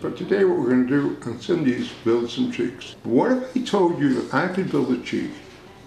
but today what we're going to do on Cindy is build some cheeks. What if I told you that I could build a cheek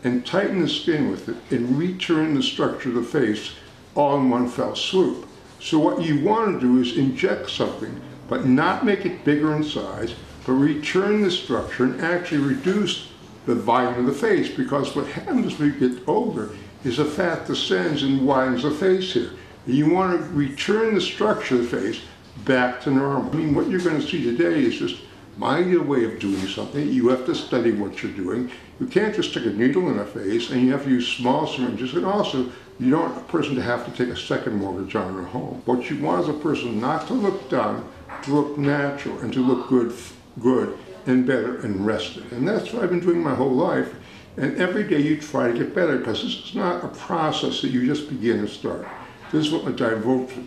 and tighten the skin with it and return the structure of the face all in one fell swoop? So what you want to do is inject something, but not make it bigger in size, but return the structure and actually reduce the volume of the face, because what happens when you get older is the fat descends and widens the face here. And you want to return the structure of the face back to normal. I mean, what you're going to see today is just my ideal way of doing something. You have to study what you're doing. You can't just stick a needle in the face, and you have to use small syringes, and also you don't want a person to have to take a second mortgage on their home. What you want is a person not to look done, to look natural, and to look good and better and rested. And that's what I've been doing my whole life. And every day you try to get better, because this is not a process that you just begin and start. This is what I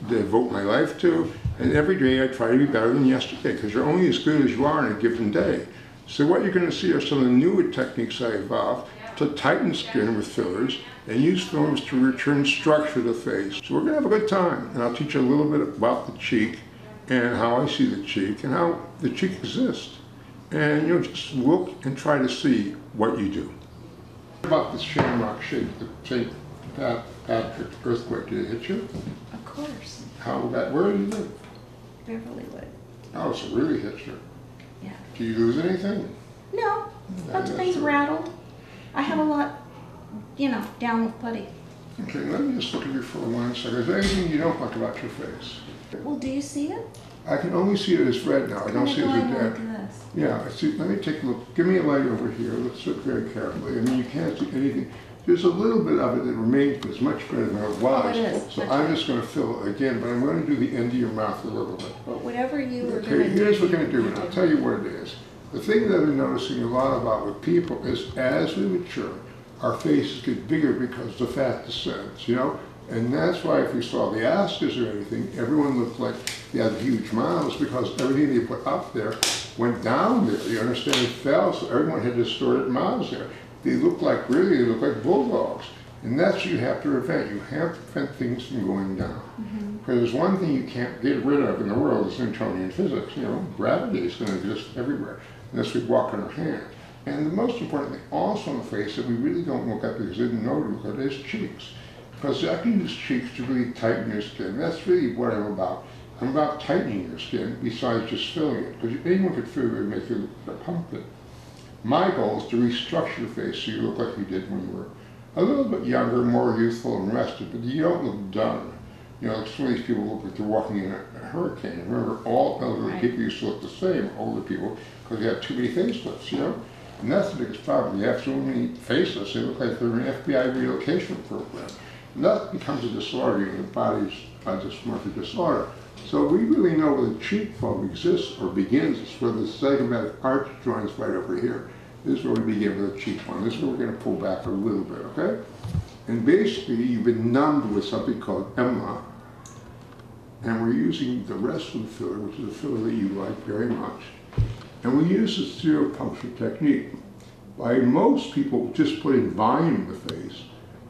devote my life to, and every day I try to be better than yesterday, because you're only as good as you are in a given day. So what you're going to see are some of the newer techniques I evolved to tighten skin with fillers, and use fillers to return structure to the face. So we're going to have a good time, and I'll teach you a little bit about the cheek, and how I see the cheek, and how the cheek exists. And you'll just look and try to see what you do. What about this shamrock shape, the St. Patrick earthquake? Did it hit you? Of course. Where do you live? Beverlywood. Oh, so it really hit you. Yeah. Do you lose anything? No. Lots of things rattled. I have a lot, down with putty. Okay, let me just look at you for 1 second. Is there anything you don't like about your face? Well, do you see it? I can only see it as red now. I don't see it as a dead. This. Yeah, I see. Let me take a look. Give me a light over here. Let's look very carefully. I mean, you can't see anything. There's a little bit of it that remains, but it's much better than it was. Oh, it is. So I'm just going to fill it again, but I'm going to do the end of your mouth a little bit. But whatever you were Okay, going to do. here's what we're going to do, and I'll tell you what it is. The thing that I'm noticing a lot about with people is as we mature, our faces get bigger because the fat descends, And that's why if you saw the Oscars or anything, everyone looked like they had huge mouths, because everything they put up there went down there. You understand? It fell, so everyone had distorted mouths there. They look like like bulldogs. And that's what you have to prevent. You have to prevent things from going down. Because there's one thing you can't get rid of in the world is Newtonian physics. Gravity is going to exist everywhere, unless we walk on our hands. And the most important thing also on the face that we really don't look at because we didn't know to look at is cheeks. Because I can use cheeks to really tighten your skin. That's really what I'm about. I'm about tightening your skin besides just filling it. Because anyone could fill it and make you look like a pumpkin. My goal is to restructure your face so you look like you did when you were a little bit younger, more youthful and rested, but you don't look done. Some of these people look like they're walking in a hurricane. Remember, all elderly people used to look the same, older people, because they had too many facelifts, And that's the biggest problem. You have so many facelifts, they look like they're in an FBI relocation program. And that becomes a disorder in your body's dysmorphic disorder. So we really know where the cheekbone exists or begins. It's where the zygomatic arch joins right over here. This is where we begin with the cheekbone. This is where we're going to pull back a little bit, okay? And basically, you've been numbed with something called EMLA. And we're using the rest of the filler, which is a filler that you like very much. And we use the zero puncture technique. By most people just putting volume in the face.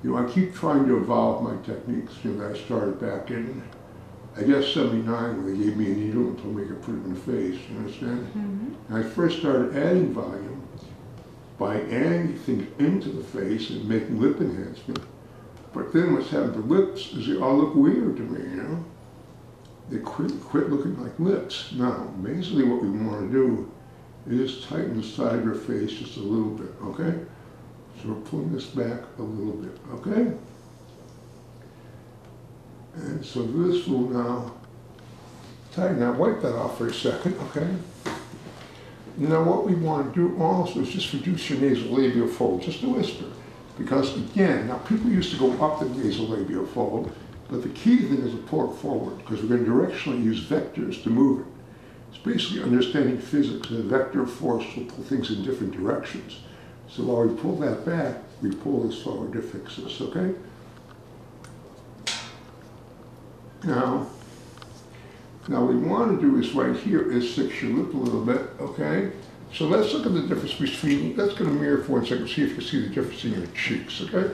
I keep trying to evolve my techniques. That I started back in, I guess, 79, when they gave me a needle and told me I could put it in the face. You understand? And I first started adding volume by adding things into the face and making lip enhancement. But then what's happened to lips is they all look weird to me, They quit looking like lips. Now, basically what we want to do is tighten the side of your face just a little bit, okay? So we're pulling this back a little bit, okay? And so this will now tighten. Now wipe that off for a second, okay? Now what we want to do also is just reduce your nasolabial fold, just a whisper. Because again, now people used to go up the nasolabial fold, but the key thing is to pull it forward, because we're going to directionally use vectors to move it. It's basically understanding physics, and a vector force will pull things in different directions. So while we pull that back, we pull this forward to fix this, okay? Now what we want to do is right here is fix your lip a little bit, okay? So let's look at the difference between, let's go to mirror for 1 second, see if you can see the difference in your cheeks, okay?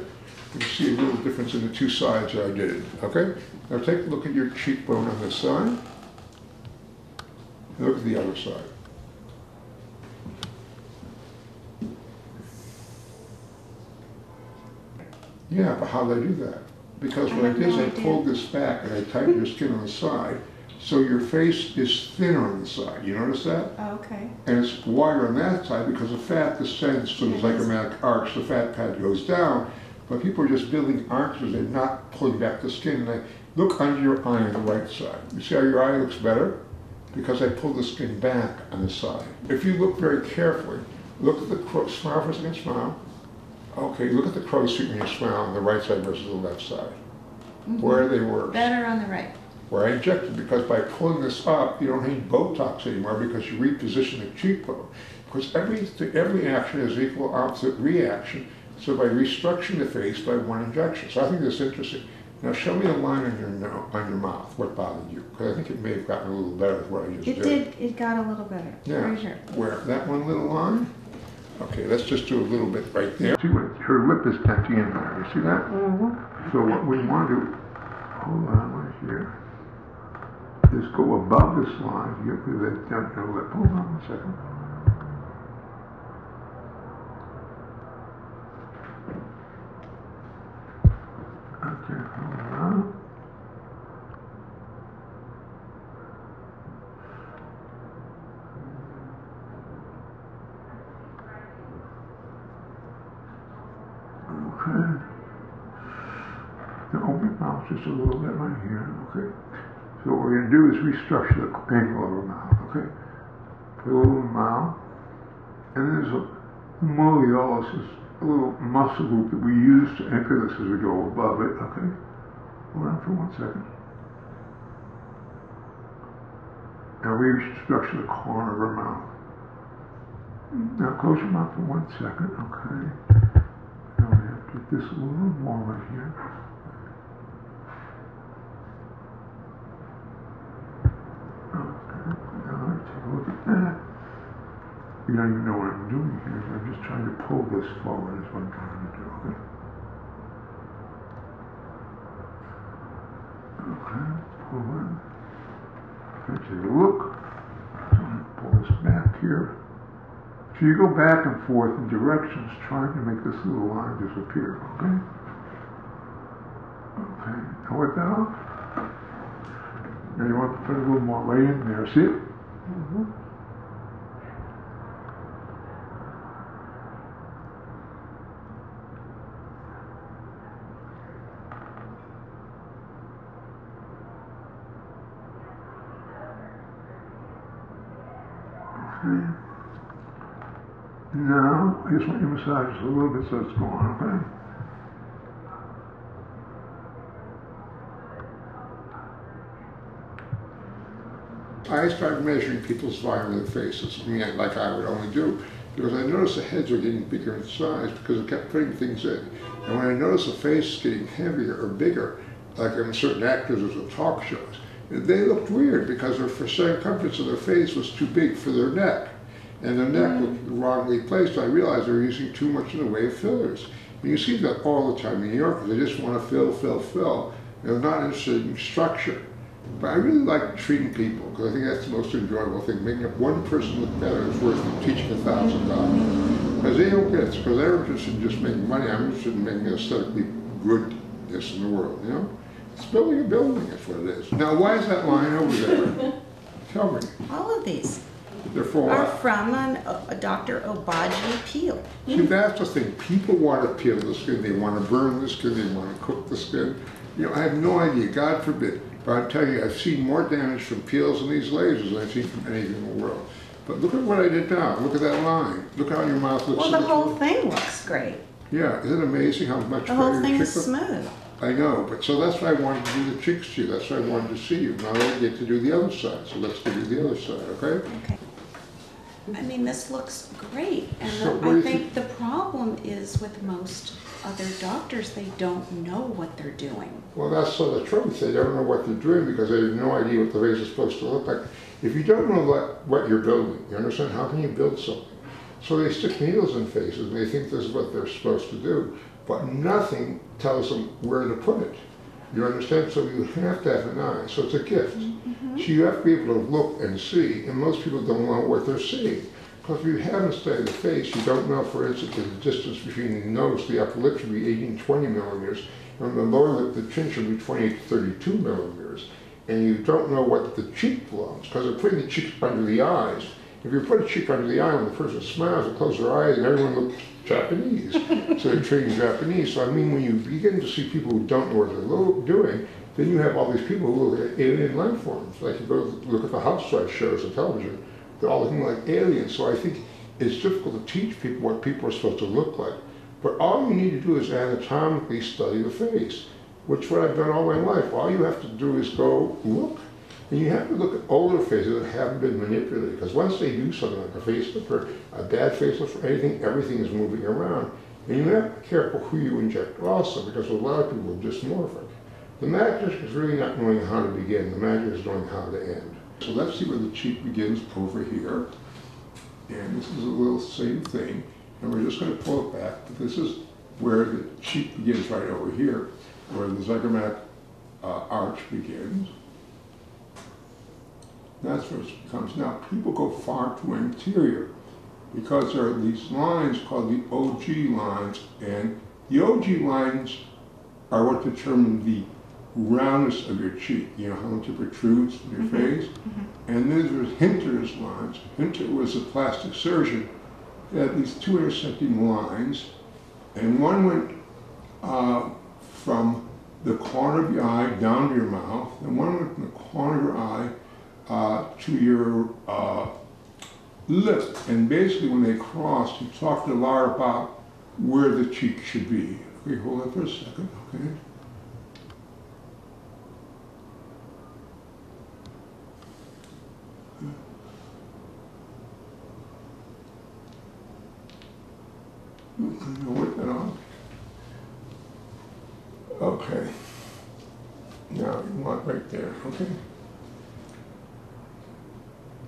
You can see a little difference in the two sides that I did, okay? Now take a look at your cheekbone on this side. Look at the other side. Yeah, but how did I do that? Because what I did is I pulled this back and I tightened your skin on the side, so your face is thinner on the side. You notice that? Oh, okay. And it's wider on that side because the fat descends to the zygomatic arch. The fat pad goes down, but people are just building arches. They're not pulling back the skin. And I look under your eye on the right side. You see how your eye looks better? Because I pulled the skin back on the side. If you look very carefully, look at the crow's, smile for a second, smile. Okay, look at the crow's feet when you smile on the right side versus the left side. Mm-hmm. Where are they worse? Better on the right. Where I injected, because by pulling this up, you don't need Botox anymore because you reposition the cheekbone. Because every action has equal opposite reaction. So by restructuring the face by one injection. So I think that's interesting. Now show me the line on your mouth. What bothered you? Because I think it may have gotten a little better with what I just did. It did. It got a little better. Yeah. Right here. Where? That one little line? Okay, let's just do a little bit right there. See what her lip is touching in there. You see that? Mm-hmm. So what we want to do, hold on right here, is go above this line to get rid of that down her lip. Hold on a second. Okay, hold on. Okay. Now open your mouth just a little bit right here, okay? So what we're going to do is restructure the angle of her mouth, okay? Put a little mouth, and then there's a malleolus, a little muscle group that we use to anchor this as we go above it, okay? Hold on for 1 second. And we restructure the corner of her mouth. Now close your mouth for 1 second, okay? Now we have to get this a little more right here. Okay, now take a look at that. You don't even know what I'm doing here. I'm just trying to pull this forward is what I'm trying to do, okay? Okay, pull it. Okay, take a look. So I'm going to pull this back here. So you go back and forth in directions trying to make this little line disappear, okay? Okay, now wipe that off. Now you want to put a little more right in there, see it? Mm-hmm. Okay. Now, I just want you to massage this a little bit so it's gone, okay? I started measuring people's volume of their faces, like I would only do, because I noticed the heads were getting bigger in size because I kept putting things in. And when I noticed the face getting heavier or bigger, like in certain actors or talk shows, they looked weird because the circumference of their face was too big for their neck. And their neck looked wrongly placed. I realized they were using too much in the way of fillers. And you see that all the time in New York. They just want to fill, fill, fill. They're not interested in structure. But I really like treating people because I think that's the most enjoyable thing. Making up one person look better is worth teaching 1,000 doctors. Because they don't get it. Because they're interested in just making money. I'm interested in making aesthetically goodness in the world, you know? It's building a building, that's what it is. Now, why is that line over there? Tell me. All of these are from a Dr. Obagi peel. See, that's the thing. People want to peel the skin. They want to burn the skin. They want to cook the skin. You know, I have no idea. God forbid. But I'm telling you, I've seen more damage from peels and these lasers than I've seen from anything in the world. But look at what I did now. Look at that line. Look how your mouth looks. Well, the whole thing looks great. Yeah, isn't it amazing how much the whole thing is smooth. I know, but so that's why I wanted to do the cheeks to you. That's why I wanted to see you. Now I get to do the other side. So let's do the other side, okay? Okay. I mean, this looks great, and So I think the problem is with most other doctors, they don't know what they're doing. Well, that's the truth. They don't know what they're doing because they have no idea what the face is supposed to look like. If you don't know what you're building, you understand, how can you build something? So they stick needles in faces and they think this is what they're supposed to do, but nothing tells them where to put it. You understand? So you have to have an eye. So it's a gift. Mm-hmm. So you have to be able to look and see, and most people don't know what they're seeing. Because if you haven't studied the face, you don't know, for instance, the distance between the nose, the upper lip should be 18 to 20 millimeters, and the lower lip, the chin should be 28 to 32 millimeters. And you don't know what the cheek belongs, because they're putting the cheek under the eyes. If you put a cheek under the eye when the person smiles, they close their eyes, and everyone looks Japanese. So they're treating Japanese. So I mean, when you begin to see people who don't know what they're doing, then you have all these people who look at alien life forms. Like you go look at the housewife shows on television, they're all looking like aliens. So I think it's difficult to teach people what people are supposed to look like. But all you need to do is anatomically study the face, which is what I've done all my life. All you have to do is go look. And you have to look at older faces that haven't been manipulated, because once they do something like a facelift or a bad facelift or anything, everything is moving around. And you have to be careful who you inject also, because a lot of people are dysmorphic. The magic is really not knowing how to begin, the magic is knowing how to end. So let's see where the cheek begins over here. And this is a little same thing. And we're just going to pull it back, but this is where the cheek begins right over here, where the zygomatic arch begins. That's where it becomes. Now, people go far too anterior because there are these lines called the OG lines, and the OG lines are what determine the roundness of your cheek. You know, how much it protrudes from your face. And then there's Hinter's lines. Hinter was a plastic surgeon. He had these two intersecting lines, and one went from the corner of your eye down to your mouth, and one went from the corner of your eye to your lip. And basically when they crossed, he talked a lot about where the cheek should be. Okay, hold on for a second, okay? Okay, I'll work that on. Okay. Now you want right there, okay?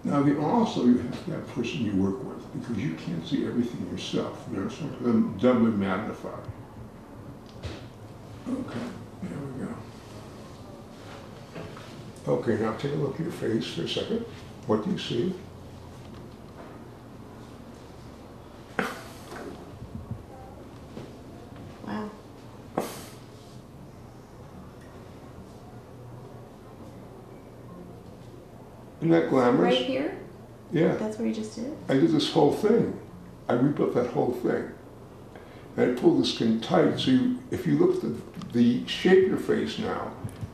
Now, also you have that person you work with, because you can't see everything yourself. You understand? They're doubly magnified. Okay, there we go. Okay, now take a look at your face for a second. What do you see? Wow. Isn't that glamorous? Right here? Yeah. That's where you just did? I did this whole thing. I rebuilt that whole thing. And I pulled the skin tight, so if you look at the shape of your face now,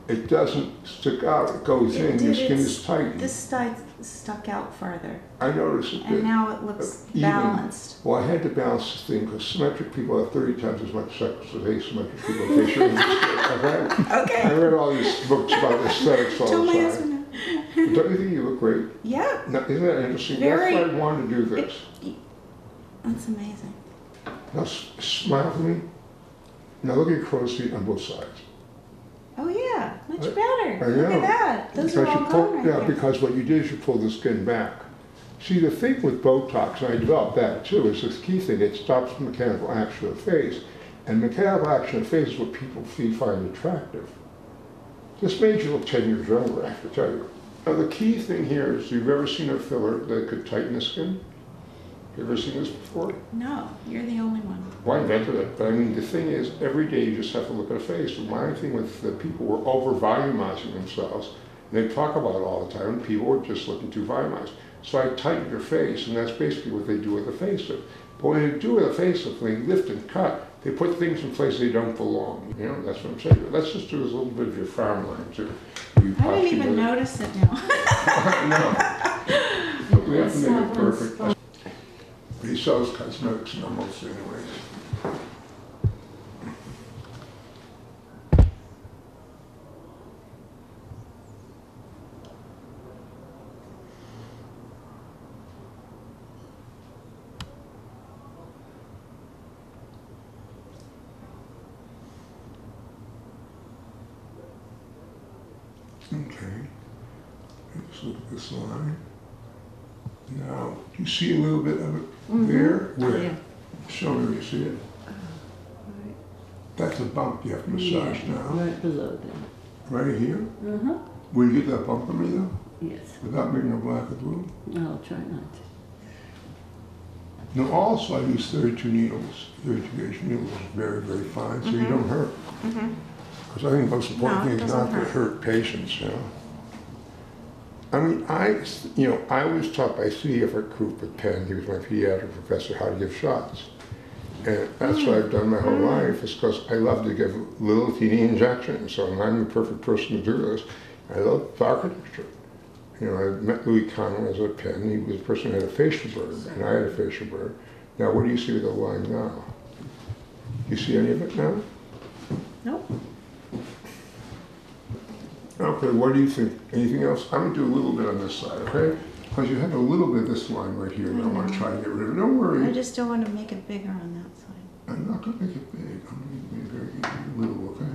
it doesn't stick out, it goes in, your skin is tight. This side stuck out farther. I noticed it did. And now it looks balanced. Well, I had to balance this thing, because symmetric people have 30 times as much sex as asymmetric people. They shouldn't mistake, okay? I read all these books about aesthetics all the time. Don't you think you look great? Yeah. Now, isn't that interesting? Very, that's why I wanted to do this. That's amazing. Now smile for me. Now look at your crow's feet on both sides. Oh yeah, much better. I know. Look at that. Those because are all gone right there. Because what you did is you pull the skin back. See, the thing with Botox, and I developed that too, is this key thing. It stops the mechanical action of the face. And mechanical action of the face is what people find attractive. This made you look 10 years younger, I have to tell you. Now the key thing here is, you've ever seen a filler that could tighten the skin? You ever seen this before? No, you're the only one. Well, I invented it, but I mean, the thing is, every day you just have to look at a face. My thing with the people were over-volumizing themselves, and they talk about it all the time, and people were just looking too volumized. So I tightened your face, and that's basically what they do with a facelift. But when they do with a facelift, they lift and cut, they put things in places they don't belong. You know, that's what I'm saying. But let's just do a little bit of your farmland, too. I didn't even notice it now. No. We have to make it perfect. He sells cosmetics in almost anyways. Okay, let's look at this line. Now, do you see a little bit of it there? Where? Yeah. Show me where you see it. Right. That's a bump you have to massage now. Right below Right here? Uh-huh. Will you get that bump on me though? Yes. Without making a black or blue? I'll try not to. Now also I use 32 needles, 32 gauge needles, very, very fine, so you don't hurt. Because I think the most important No, it thing is not doesn't to hurt patients, you know. I mean, I was taught by C.F. Koop at Penn, he was my pediatric professor, how to give shots. And that's what I've done my whole life, is because I love to give little teeny injections, so I'm the perfect person to do this. I love architecture. You know, I met Louis Kahn when I was at Penn. He was the person who had a facial burn, and I had a facial burn. Now, what do you see with the line now? You see any of it now? Nope. Okay, what do you think? Anything else? I'm going to do a little bit on this side, okay? Because you have a little bit of this line right here, and I want to try to get rid of it. Don't worry. I just don't want to make it bigger on that side. I'm not going to make it big. I'm going to make it very little, okay?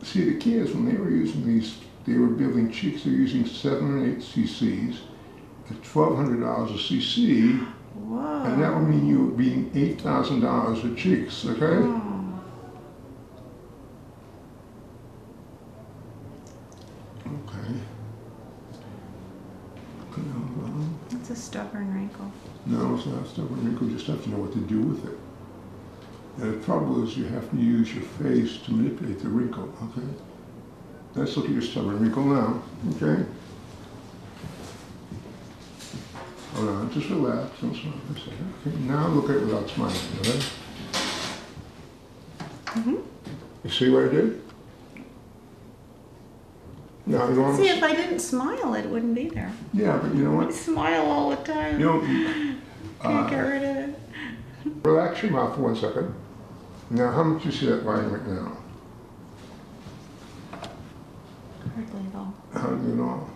See, the key is when they were using these, they were building cheeks, they were using 7 and 8 cc's at $1,200 a cc, Whoa. and that would mean you were being $8,000 for cheeks, okay? Oh. Okay. It's a stubborn wrinkle. No, it's not stubborn wrinkle, you just have to know what to do with it. And the trouble is you have to use your face to manipulate the wrinkle, okay? Let's look at your stubborn wrinkle now, okay? Hold on, just relax, don't smile for a second. Okay, now look at it without smiling, okay? You see what I did? Now, you want See, if I didn't smile, it wouldn't be there. Yeah, but you know I what? smile all the time. You know, Can't get rid of it. relax your mouth for 1 second. Now, how much do you see that line right now? Hardly at all. Hardly at all.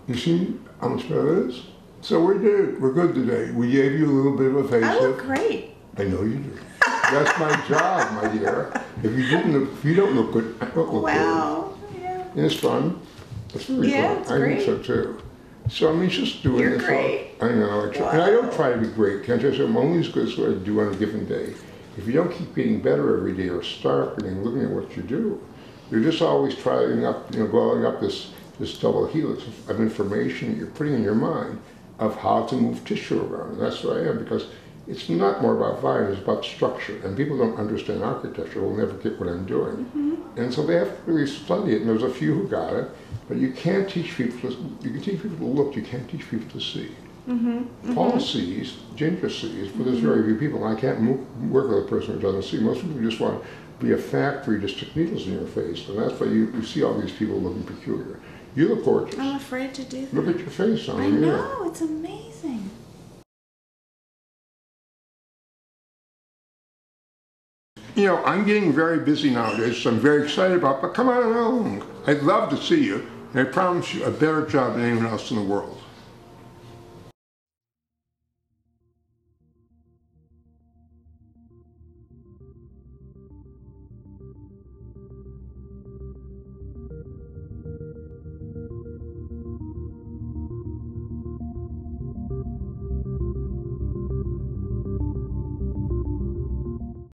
You see how much better it is? So we did. We're good today. We gave you a little bit of a facelift. I look great. I know you do. That's my job, my dear. If you don't look good, I don't look Wow. Yeah. good. It's fun. It's really Yeah, fun. it's I great. think so too. So I mean, just doing You're this. great. I know. I try, and I don't try to be great. Can't I say I'm only as good as what I do on a given day? If you don't keep getting better every day or sharpening, looking at what you do, you're just always trying up, blowing up this double helix of information that you're putting in your mind of how to move tissue around. And that's what I am, because it's not more about volume, it's about structure. And people don't understand architecture, will never get what I'm doing. And so they have to really study it, and there's a few who got it, but you can't teach people you can teach people to look, you can't teach people to see. Paul sees, Ginger sees, but there's very few people. I can't work with a person who doesn't see. Most people just want to be a factory to stick needles in your face, and that's why you see all these people looking peculiar. You look gorgeous. I'm afraid to do that. Look at your face on I here. know, it's amazing. I'm getting very busy nowadays, so I'm very excited about it, but come on along. I'd love to see you, and I promise you a better job than anyone else in the world.